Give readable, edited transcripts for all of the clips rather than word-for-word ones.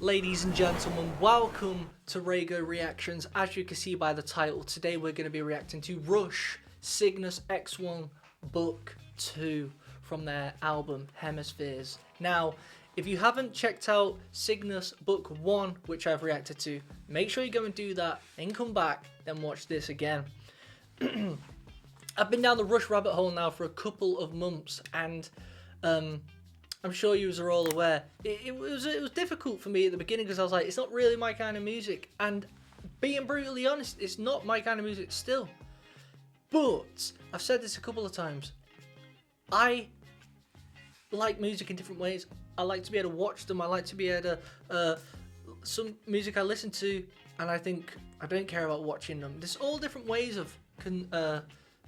Ladies and gentlemen, welcome to RAYGO Reactions. As you can see by the title, today we're going to be reacting to Rush, Cygnus X-1 Book 2 from their album Hemispheres. Now, if you haven't checked out Cygnus Book 1, which I've reacted to, make sure you go and do that, then come back, then watch this again. I've been down the Rush rabbit hole now for a couple of months, and I'm sure you are all aware, it was difficult for me at the beginning because I was like, it's not really my kind of music, and being brutally honest, it's not my kind of music still. But I've said this a couple of times, I like music in different ways. I like to be able to watch them. I like to be able to some music I listen to, and I think I don't care about watching them. There's all different ways of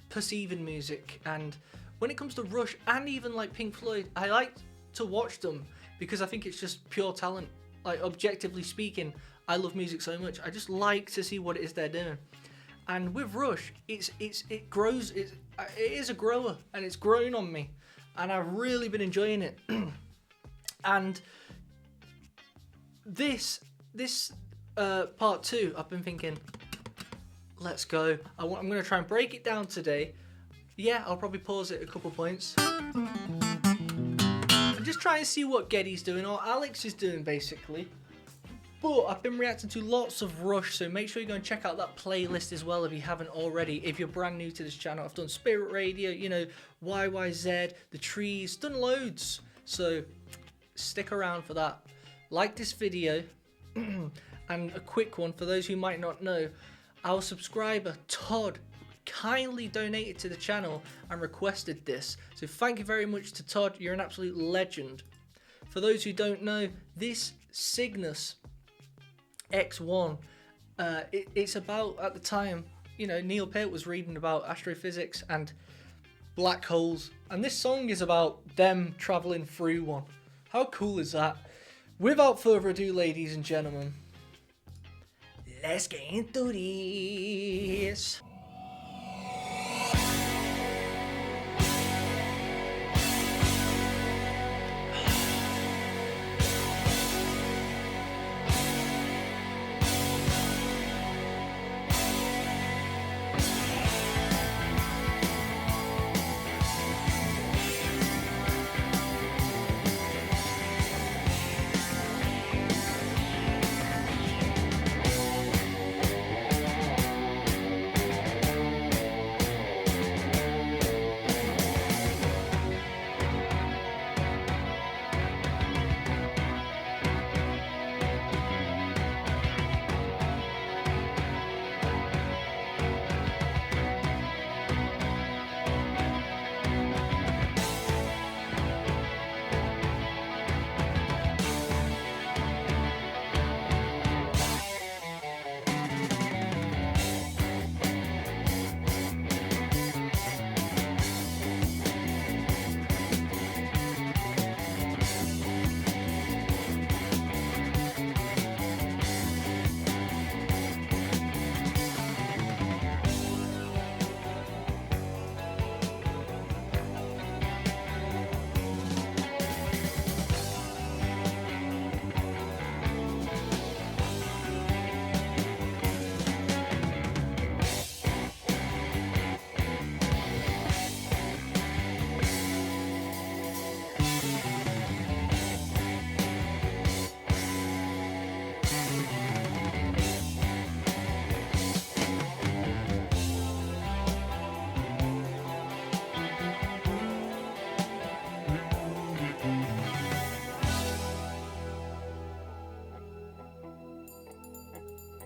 perceiving music, and when it comes to Rush and even like Pink Floyd, I like to watch them because I think it's just pure talent. Like, objectively speaking, I love music so much. I just like to see what it is they're doing. And with Rush, it grows. It is a grower, and it's grown on me, and I've really been enjoying it. And this part 2, I've been thinking, let's go. I'm going to try and break it down today. Yeah, I'll probably pause it a couple points. And just try and see what Geddy's doing, or Alex is doing, basically. But I've been reacting to lots of Rush, so make sure you go and check out that playlist as well if you haven't already. If you're brand new to this channel, I've done Spirit Radio, you know, YYZ, The Trees, done loads. So stick around for that. Like this video. And a quick one for those who might not know, our subscriber Todd kindly donated to the channel and requested this, so thank you very much to Todd. You're an absolute legend. For those who don't know, this Cygnus X1, it's about, at the time, you know, Neil Peart was reading about astrophysics and black holes, and this song is about them traveling through one. How cool is that? Without further ado, ladies and gentlemen, let's get into this.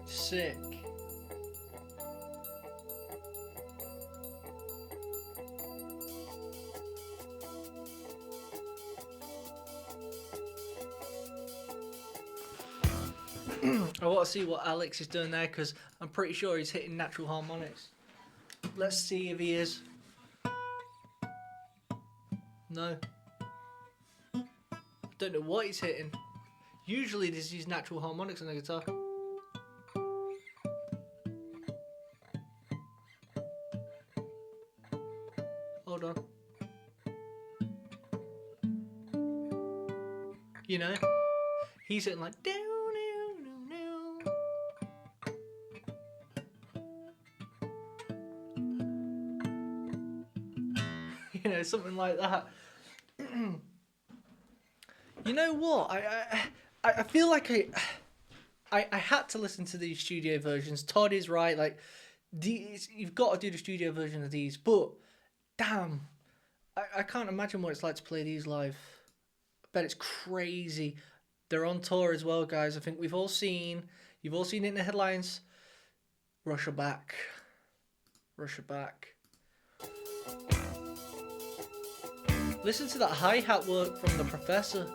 Sick. I want to see what Alex is doing there, because I'm pretty sure he's hitting natural harmonics. Let's see if he is. No. I don't know what he's hitting. Usually there's these natural harmonics on the guitar. Hold on. You know? He's hitting like down. know, something like that. You know what? I feel like I had to listen to these studio versions. Todd is right. Like, you've got to do the studio version of these. But damn, I can't imagine what it's like to play these live. I bet it's crazy. They're on tour as well, guys. I think you've all seen it in the headlines. Russia back. Russia back. Listen to that hi-hat work from the Professor.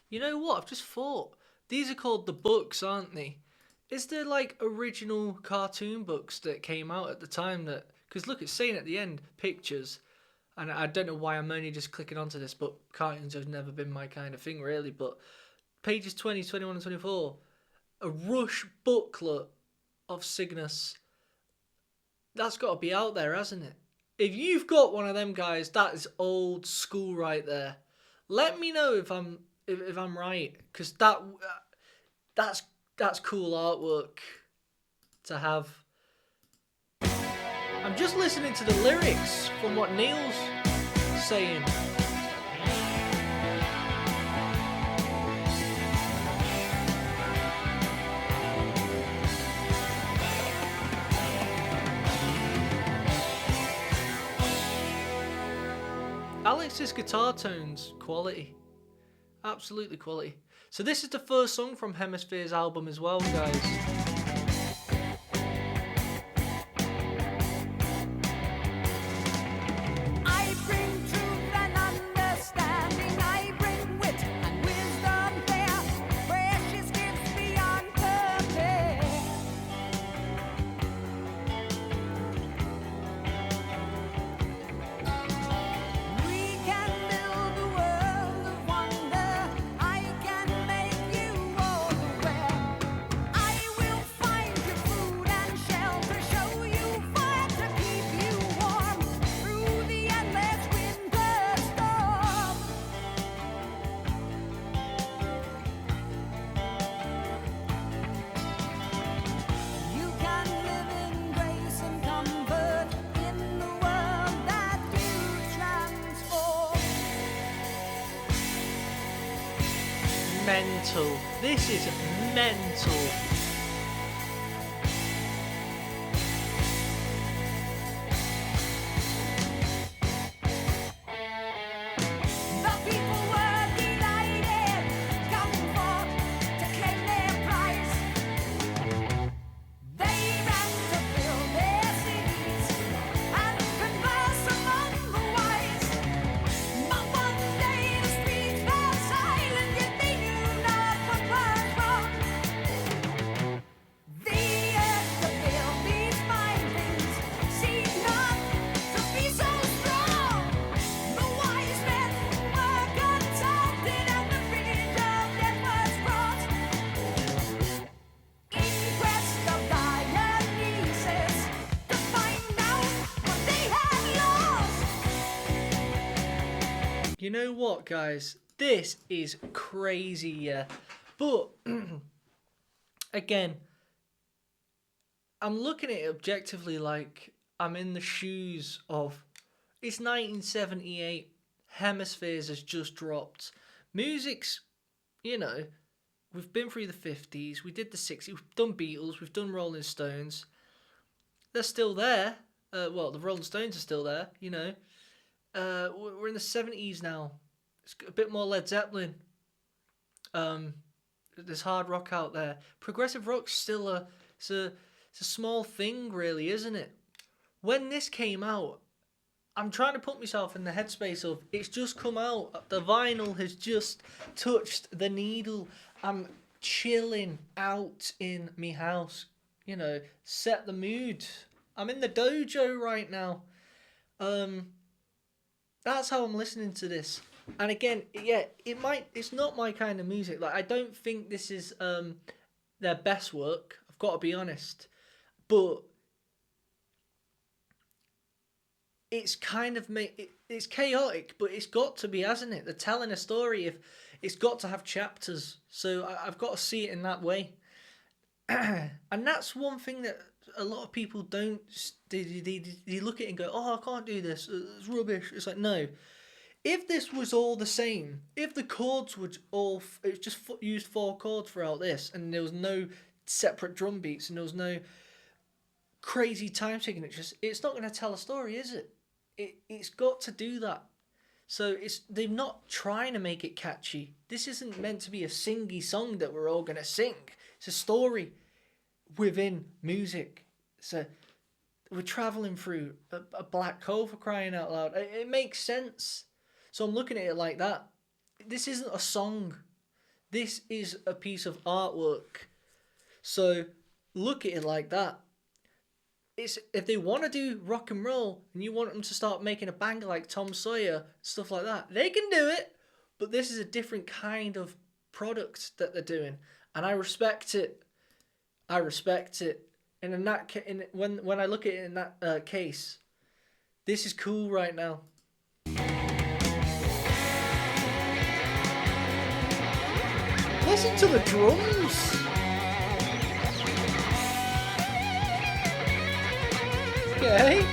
You know what? I've just thought. These are called the books, aren't they? Is there like original cartoon books that came out at the time that... Because look, it's saying at the end, pictures. And I don't know why I'm only just clicking onto this, but cartoons have never been my kind of thing, really. But pages 20, 21 and 24. A Rush booklet of Cygnus. That's got to be out there, hasn't it? If you've got one of them, guys, that is old school right there. Let me know if I'm right, because that's cool artwork to have. I'm just listening to the lyrics from what Neil's saying. Alex's guitar tones, quality. Absolutely quality. So this is the first song from Hemisphere's album as well, guys. Mental. This is mental. know what, guys? This is crazy, yeah. But, again, I'm looking at it objectively like I'm in the shoes of... It's 1978. Hemispheres has just dropped. Music's, you know, we've been through the 50s. We did the 60s. We've done Beatles. We've done Rolling Stones. They're still there. Well, the Rolling Stones are still there, you know. We're in the 70s now. It's a bit more Led Zeppelin. There's hard rock out there. Progressive rock's still it's a small thing, really, isn't it? When this came out, I'm trying to put myself in the headspace of it's just come out. The vinyl has just touched the needle. I'm chilling out in me house. You know, set the mood. I'm in the dojo right now. That's how I'm listening to this. And again, yeah, it's not my kind of music. Like, I don't think this is their best work. I've got to be honest. But it's kind of it's chaotic, but it's got to be, hasn't it? They're telling a story. If it's got to have chapters, so I've got to see it in that way. And that's one thing that a lot of people don't. They look at it and go, "Oh, I can't do this. It's rubbish." It's like, no. If this was all the same, if the chords would all, it was just used 4 chords throughout this, and there was no separate drum beats, and there was no crazy time signatures, it's not going to tell a story, is it? It's got to do that. So they're not trying to make it catchy. This isn't meant to be a singy song that we're all going to sing. It's a story within music. So we're traveling through a black hole, for crying out loud. It makes sense. So I'm looking at it like that. This isn't a song. This is a piece of artwork. So look at it like that. It's, if they want to do rock and roll and you want them to start making a banger like Tom Sawyer, stuff like that, they can do it. But this is a different kind of product that they're doing, and I respect it. I respect it. And when I look at it in that case, this is cool right now. Listen to the drums. Okay.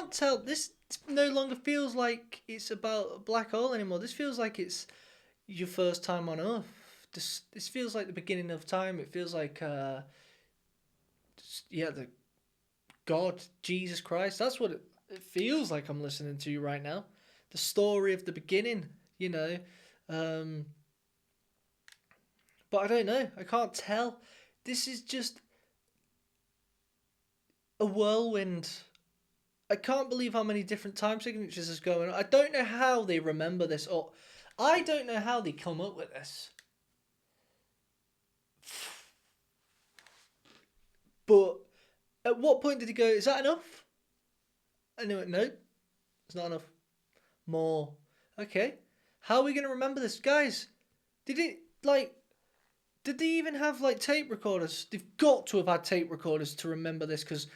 can't tell. This no longer feels like it's about a black hole anymore. This feels like it's your first time on Earth. This feels like the beginning of time. It feels like, the God, Jesus Christ. That's what it feels like I'm listening to right now. The story of the beginning, you know. But I don't know. I can't tell. This is just a whirlwind. I can't believe how many different time signatures is going on. I don't know how they remember this, or I don't know how they come up with this. But at what point did he go, is that enough? I knew it. No, it's not enough. More. Okay. How are we going to remember this? Guys, did they even have, like, tape recorders? They've got to have had tape recorders to remember this, because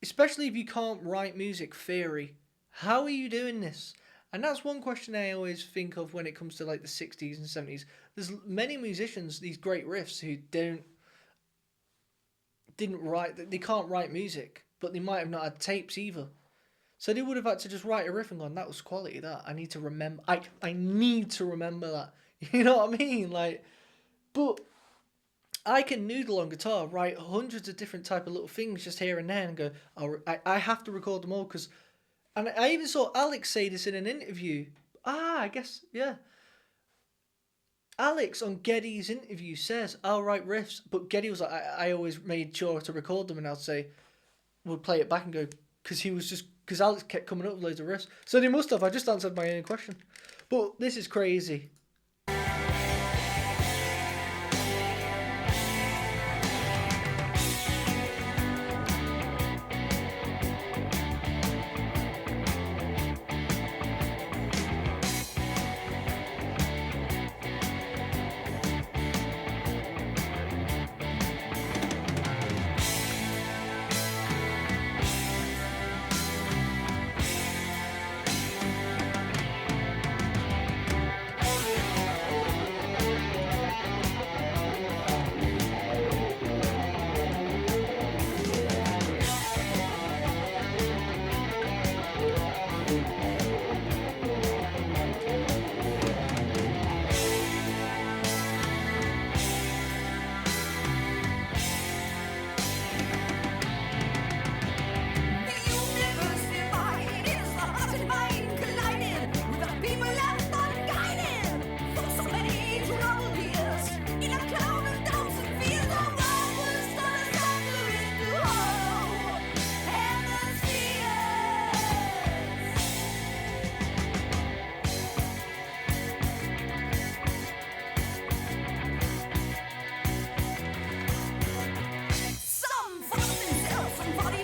especially if you can't write music theory, how are you doing this? And that's one question I always think of when it comes to, like, the 60s and 70s. There's many musicians, these great riffs, who didn't write, they can't write music, but they might have not had tapes either. So they would have had to just write a riff and gone, that was quality, that. I need to remember, I need to remember that. You know what I mean? Like, but I can noodle on guitar, write hundreds of different type of little things just here and there and go, I have to record them all, because, and I even saw Alex say this in an interview. I guess, yeah. Alex on Geddy's interview says, I'll write riffs, but Geddy was like, I always made sure to record them, and I'd say, we'll play it back and go, because Alex kept coming up with loads of riffs. So they must have, I just answered my own question. But this is crazy.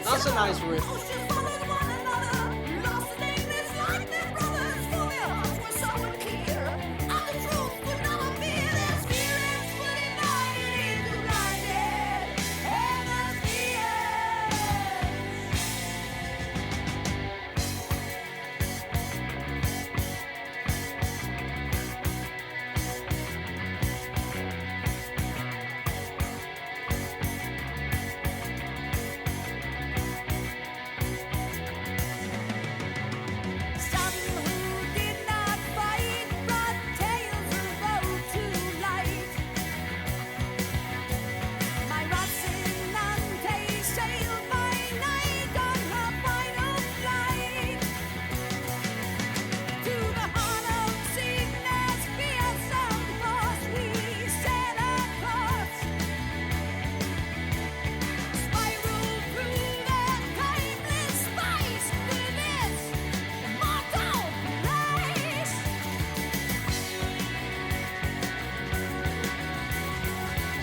That's a nice riff.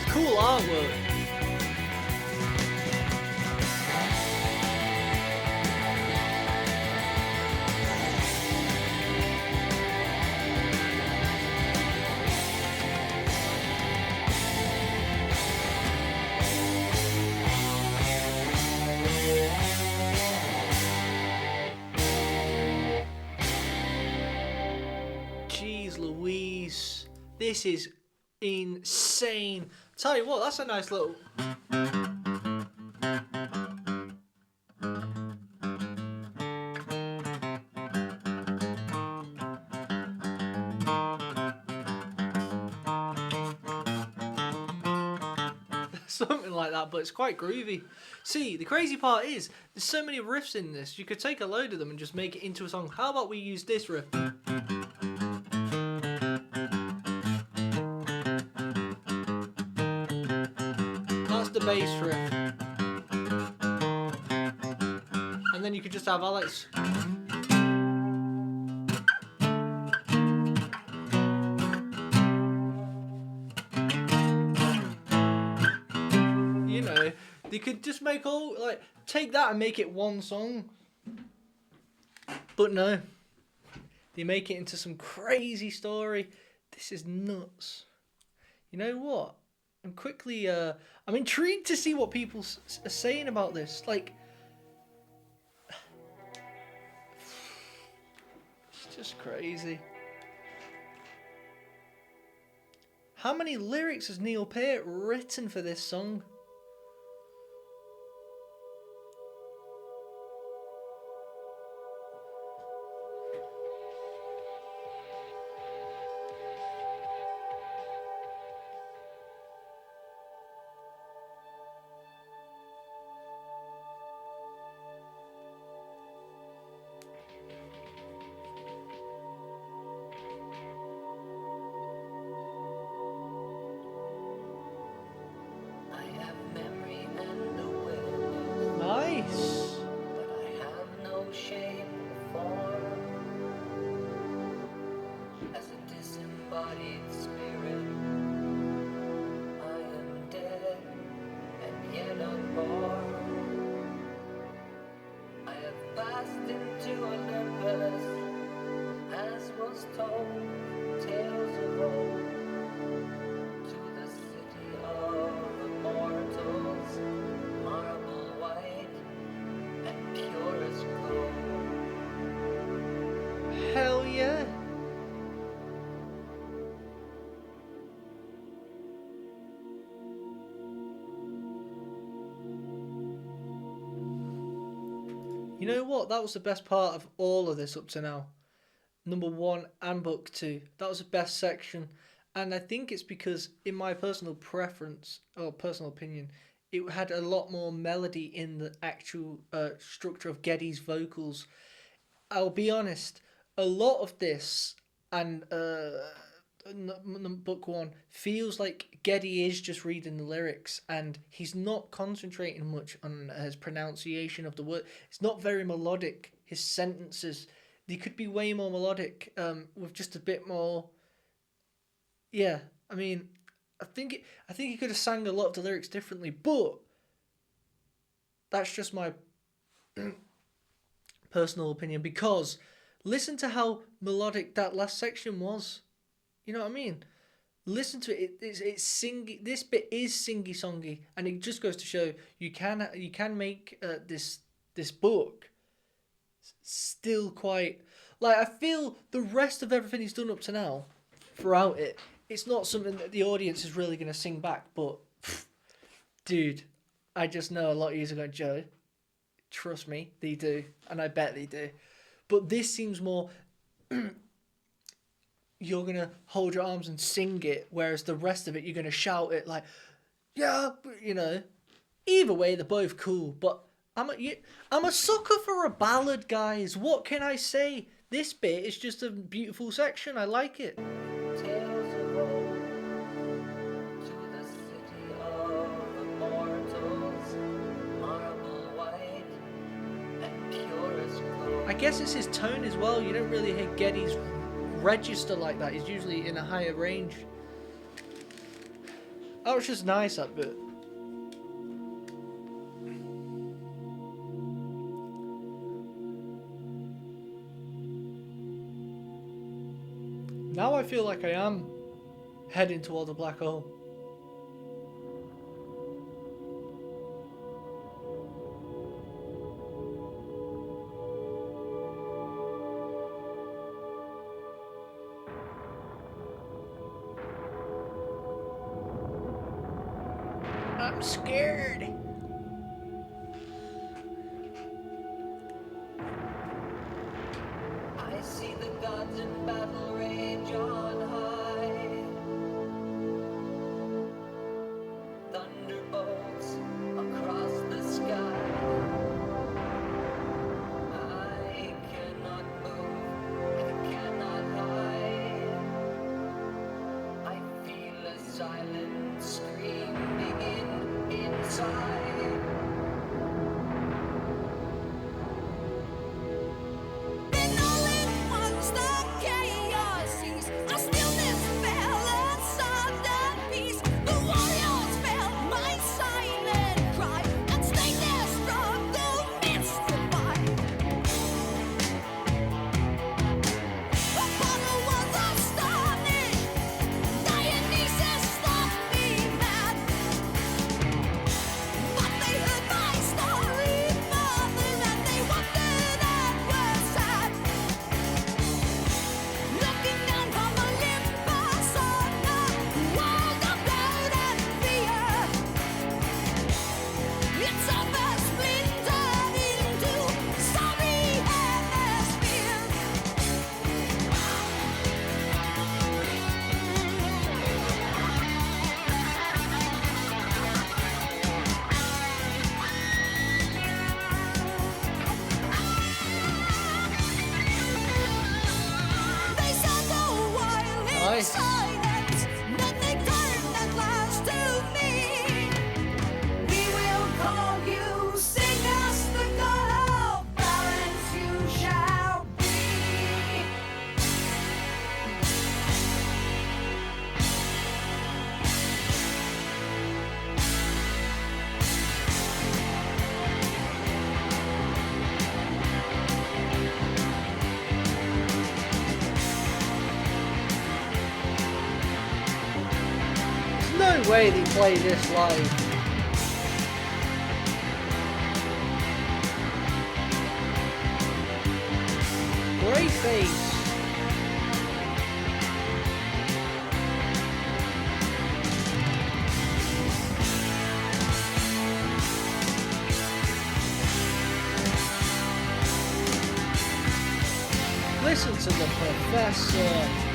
Cool artwork. Jeez Louise, this is insane. Tell you what, that's a nice little... something like that, but it's quite groovy. See, the crazy part is, there's so many riffs in this, you could take a load of them and just make it into a song. How about we use this riff? That's the bass riff. And then you could just have Alex. You know, they could just make all, like, take that and make it one song. But no. They make it into some crazy story. This is nuts. You know what? I'm intrigued to see what people are saying about this. Like, it's just crazy. How many lyrics has Neil Peart written for this song? Nice. But I have no shape or form. As a disembodied spirit, I am dead and yet unborn. I have passed into Olympus, as was told, tales of old, to the city of immortals, marble white and pure as gold. Hell yeah. You know what? That was the best part of all of this up to now. Number 1 and book 2. That was the best section. And I think it's because, in my personal preference, or personal opinion, it had a lot more melody in the actual structure of Geddy's vocals. I'll be honest, a lot of this and book 1 feels like Geddy is just reading the lyrics and he's not concentrating much on his pronunciation of the word. It's not very melodic. His sentences, they could be way more melodic with just a bit more. Yeah, I mean, I think he could have sang a lot of the lyrics differently, but that's just my personal opinion, because listen to how melodic that last section was. You know what I mean? Listen to it. It's singy. This bit is singy songy, and it just goes to show you can make this book still quite, like, I feel the rest of everything he's done up to now throughout it, it's not something that the audience is really going to sing back, but dude, I just know a lot of you are going, Joe, trust me, they do, and I bet they do. But this seems more you're going to hold your arms and sing it, whereas the rest of it you're going to shout it like, yeah, you know. Either way, they're both cool, but I'm a sucker for a ballad, guys. What can I say? This bit is just a beautiful section. I like it. Tales of old, to the city of immortals, marble white and pure as gold. I guess it's his tone as well. You don't really hear Geddy's register like that. He's usually in a higher range. That was just nice, that bit. Now I feel like I am heading toward the black hole. I'm scared. I see the gods in battle rage on high. Thunderbolt nice. No way they play this live. Great bass. Listen to the Professor.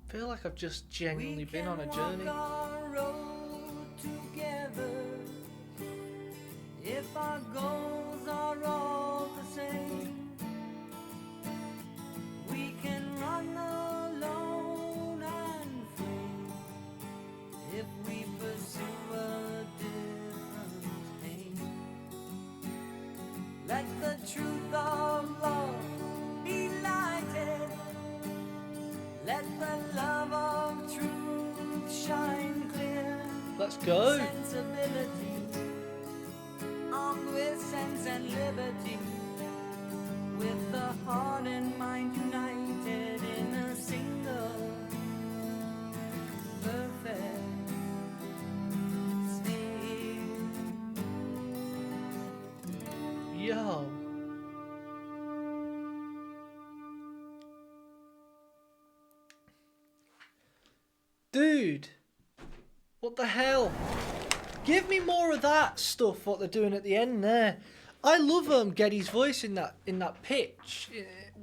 I feel like I've just genuinely been on a journey. If our goals are all the same, we can run alone and free. If we pursue a different aim, let the truth of love be lighted. Let the love of truth shine clear. Let's go. Sensibility, armed with sense and liberty, with the heart and mind united in a single perfect state. Yo. Dude. What the hell? Give me more of that stuff, what they're doing at the end there. I love Geddy's voice in that pitch,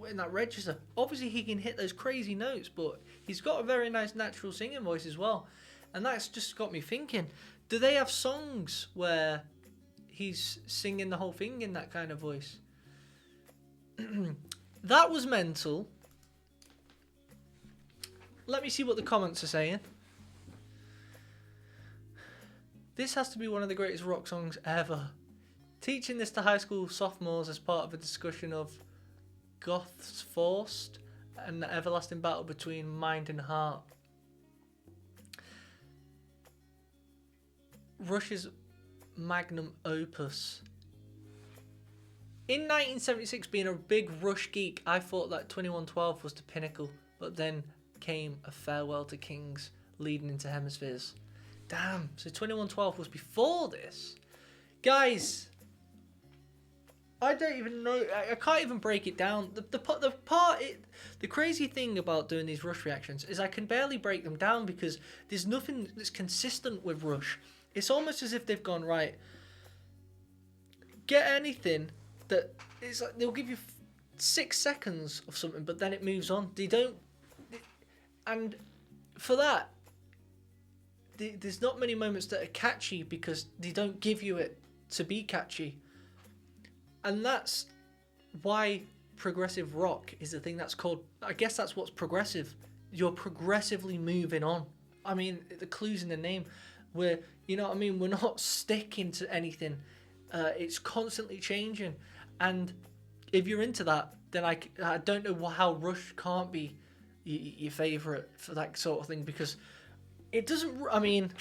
in that register. Obviously he can hit those crazy notes, but he's got a very nice natural singing voice as well. And that's just got me thinking, do they have songs where he's singing the whole thing in that kind of voice? That was mental. Let me see what the comments are saying. This has to be one of the greatest rock songs ever. Teaching this to high school sophomores as part of a discussion of Goth's Forced and the everlasting battle between mind and heart. Rush's magnum opus. In 1976, being a big Rush geek, I thought that 2112 was the pinnacle, but then came A Farewell to Kings, leading into Hemispheres. Damn, so 2112 was before this. Guys, I don't even know, I can't even break it down. The crazy thing about doing these Rush reactions is I can barely break them down because there's nothing that's consistent with Rush. It's almost as if they've gone, right, get anything that is like, they'll give you 6 seconds of something, but then it moves on. They don't, and for that, there's not many moments that are catchy because they don't give you it to be catchy. And that's why progressive rock is the thing that's called, I guess that's what's progressive. You're progressively moving on. I mean, the clue's in the name. We're, you know what I mean? We're not sticking to anything. It's constantly changing. And if you're into that, then I don't know how Rush can't be your favourite for that sort of thing, because it doesn't, I mean,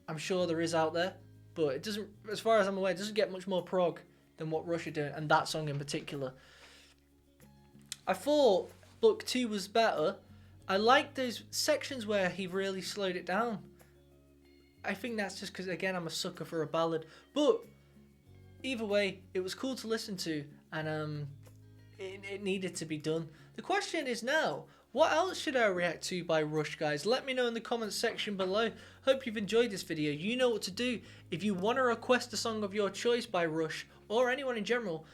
I'm sure there is out there, but it doesn't, as far as I'm aware, it doesn't get much more prog than what Rush are doing, and that song in particular. I thought Book 2 was better. I liked those sections where he really slowed it down. I think that's just because, again, I'm a sucker for a ballad. But either way, it was cool to listen to, and it needed to be done. The question is now, What else should I react to by Rush, guys? Let me know in the comments section below. Hope you've enjoyed this video. You know what to do. If you want to request a song of your choice by Rush, or anyone in general,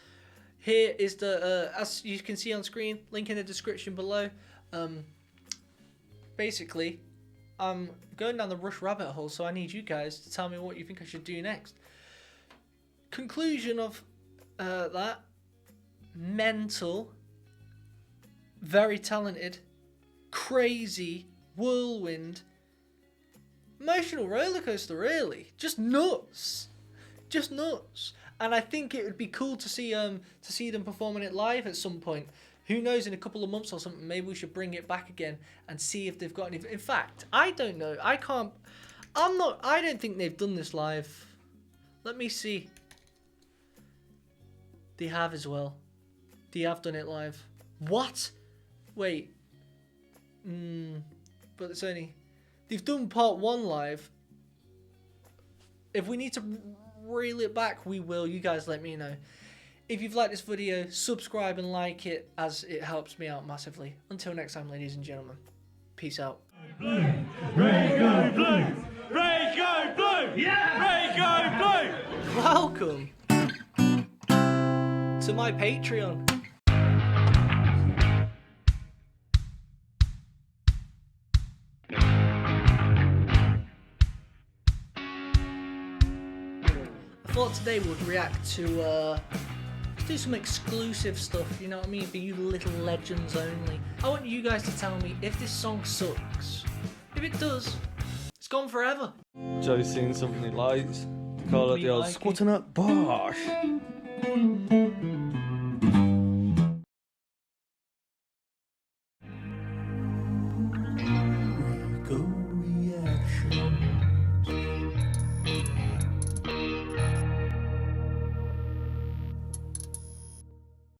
here is the, as you can see on screen, link in the description below. Basically, I'm going down the Rush rabbit hole, so I need you guys to tell me what you think I should do next. Conclusion of that, mental, very talented, crazy, whirlwind, emotional rollercoaster, really. Just nuts. Just nuts. And I think it would be cool to see them performing it live at some point. Who knows, in a couple of months or something, maybe we should bring it back again and see if they've got any. In fact, I don't know. I don't think they've done this live. Let me see. They have as well. They have done it live. What? Wait. But it's only... They've done part 1 live. If we need to reel it back, we will. You guys let me know. If you've liked this video, subscribe and like it, as it helps me out massively. Until next time, ladies and gentlemen. Peace out. Blue! RAYGO blue! RAYGO blue! Yeah! RAYGO blue! Welcome to my Patreon. I thought today we'd react to, let's do some exclusive stuff, you know what I mean, for you little legends only. I want you guys to tell me if this song sucks. If it does, it's gone forever. Joe's seen something he likes. Call it the old like it. squatting up bosh.